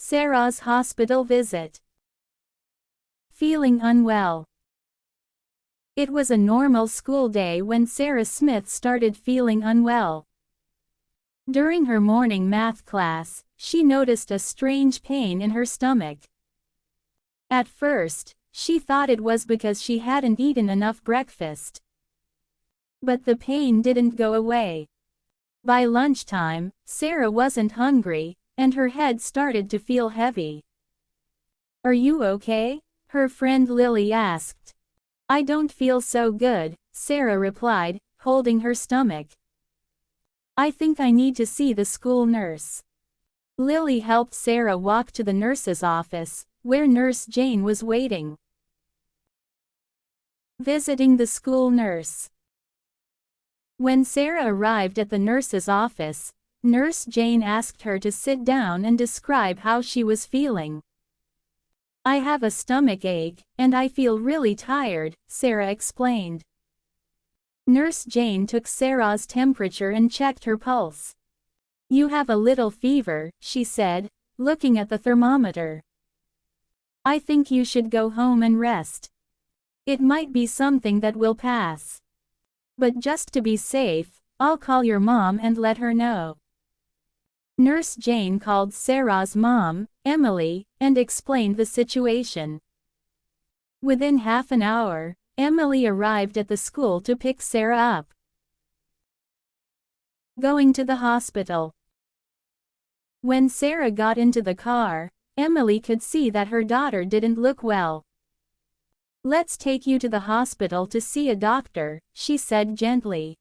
Sarah's hospital visit. Feeling unwell. It was a normal school day when Sarah Smith started feeling unwell. During her morning math class, she noticed a strange pain in her stomach. At first, she thought it was because she hadn't eaten enough breakfast. But the pain didn't go away. By lunchtime, Sarah wasn't hungry, and her head started to feel heavy. "Are you okay?" her friend Lily asked. "I don't feel so good," Sarah replied, holding her stomach. "I think I need to see the school nurse." Lily helped Sarah walk to the nurse's office, where Nurse Jane was waiting. Visiting the school nurse. When Sarah arrived at the nurse's office, Nurse Jane asked her to sit down and describe how she was feeling. "I have a stomach ache, and I feel really tired," Sarah explained. Nurse Jane took Sarah's temperature and checked her pulse. "You have a little fever," she said, looking at the thermometer. "I think you should go home and rest. It might be something that will pass. But just to be safe, I'll call your mom and let her know." Nurse Jane called Sarah's mom, Emily, and explained the situation. Within half an hour, Emily arrived at the school to pick Sarah up. Going to the hospital. When Sarah got into the car, Emily could see that her daughter didn't look well. "Let's take you to the hospital to see a doctor," she said gently.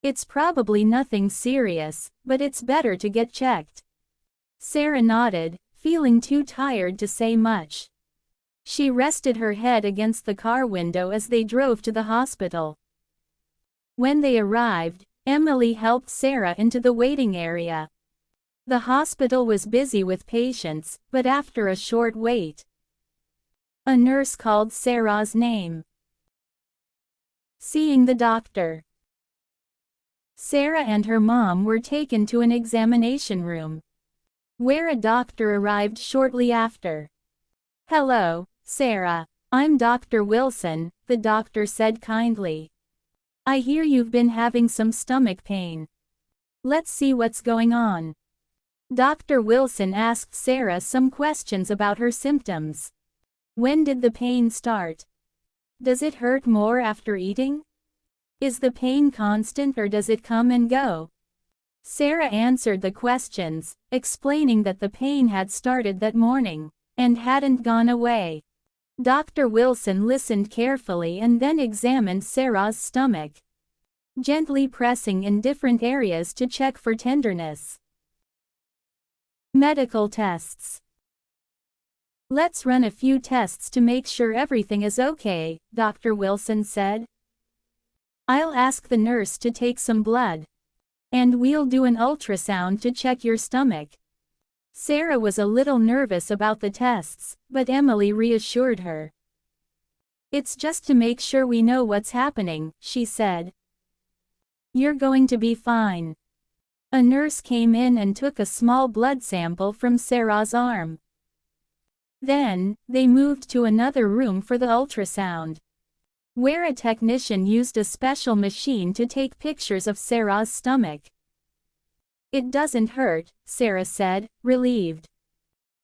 "It's probably nothing serious, but it's better to get checked." Sarah nodded, feeling too tired to say much. She rested her head against the car window as they drove to the hospital. When they arrived, Emily helped Sarah into the waiting area. The hospital was busy with patients, but after a short wait, a nurse called Sarah's name. Seeing the doctor. Sarah and her mom were taken to an examination room, where a doctor arrived shortly after. "Hello, Sarah. I'm Dr. Wilson," the doctor said kindly. "I hear you've been having some stomach pain. Let's see what's going on." Dr. Wilson asked Sarah some questions about her symptoms. "When did the pain start? Does it hurt more after eating? Is the pain constant or does it come and go?" Sarah answered the questions, explaining that the pain had started that morning and hadn't gone away. Dr. Wilson listened carefully and then examined Sarah's stomach, gently pressing in different areas to check for tenderness. Medical tests. "Let's run a few tests to make sure everything is okay," Dr. Wilson said. "I'll ask the nurse to take some blood. And we'll do an ultrasound to check your stomach." Sarah was a little nervous about the tests, but Emily reassured her. "It's just to make sure we know what's happening," she said. "You're going to be fine." A nurse came in and took a small blood sample from Sarah's arm. Then, they moved to another room for the ultrasound, where a technician used a special machine to take pictures of Sarah's stomach. "It doesn't hurt," Sarah said, relieved.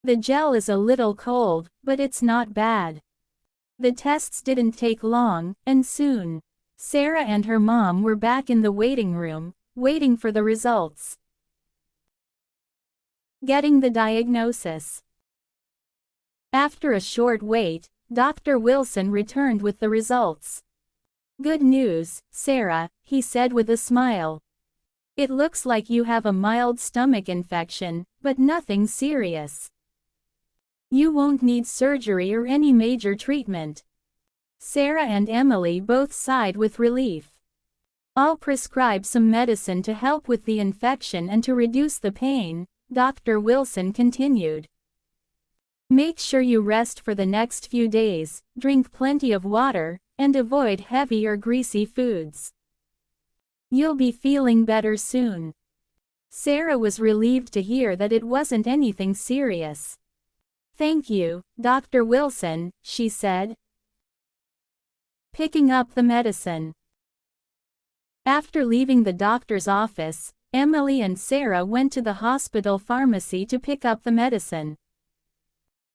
"The gel is a little cold, but it's not bad." The tests didn't take long, and soon, Sarah and her mom were back in the waiting room, waiting for the results. Getting the diagnosis. After a short wait, Dr. Wilson returned with the results. "Good news, Sarah," he said with a smile. "It looks like you have a mild stomach infection, but nothing serious. You won't need surgery or any major treatment." Sarah and Emily both sighed with relief. "I'll prescribe some medicine to help with the infection and to reduce the pain," Dr. Wilson continued. "Make sure you rest for the next few days, drink plenty of water, and avoid heavy or greasy foods. You'll be feeling better soon." Sarah was relieved to hear that it wasn't anything serious. "Thank you, Dr. Wilson," she said, picking up the medicine. After leaving the doctor's office, Emily and Sarah went to the hospital pharmacy to pick up the medicine.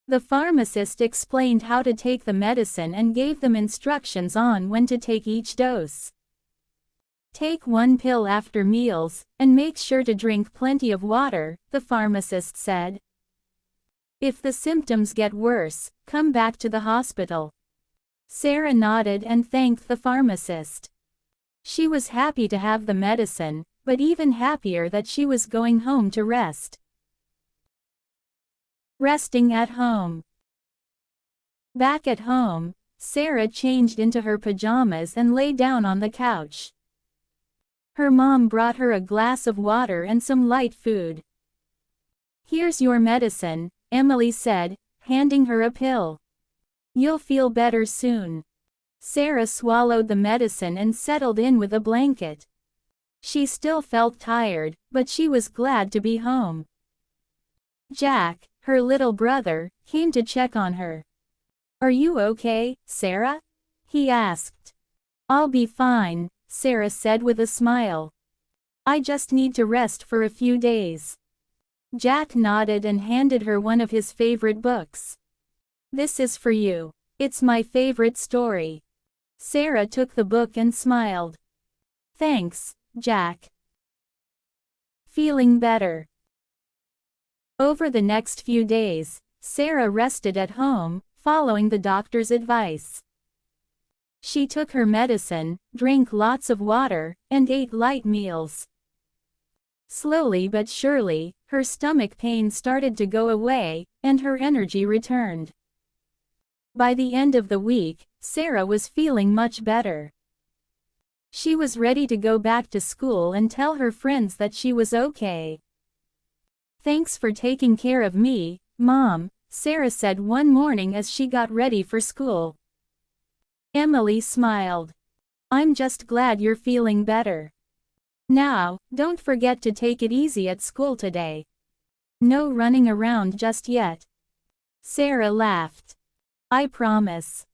The pharmacist explained how to take the medicine and gave them instructions on when to take each dose. "Take one pill after meals, and make sure to drink plenty of water," the pharmacist said. "If the symptoms get worse, come back to the hospital." Sarah nodded and thanked the pharmacist. She was happy to have the medicine, but even happier that she was going home to rest. Resting at home. Back at home, Sarah changed into her pajamas and lay down on the couch. Her mom brought her a glass of water and some light food. "Here's your medicine," Emily said, handing her a pill. "You'll feel better soon." Sarah swallowed the medicine and settled in with a blanket. She still felt tired, but she was glad to be home. Jack, her little brother, came to check on her. "Are you okay, Sarah?" he asked. "I'll be fine," Sarah said with a smile. "I just need to rest for a few days." Jack nodded and handed her one of his favorite books. "This is for you. It's my favorite story." Sarah took the book and smiled. "Thanks, Jack." Feeling better. Over the next few days, Sarah rested at home, following the doctor's advice. She took her medicine, drank lots of water, and ate light meals. Slowly but surely, her stomach pain started to go away, and her energy returned. By the end of the week, Sarah was feeling much better. She was ready to go back to school and tell her friends that she was okay. "Thanks for taking care of me, Mom," Sarah said one morning as she got ready for school. Emily smiled. "I'm just glad you're feeling better. Now, don't forget to take it easy at school today. No running around just yet." Sarah laughed. "I promise."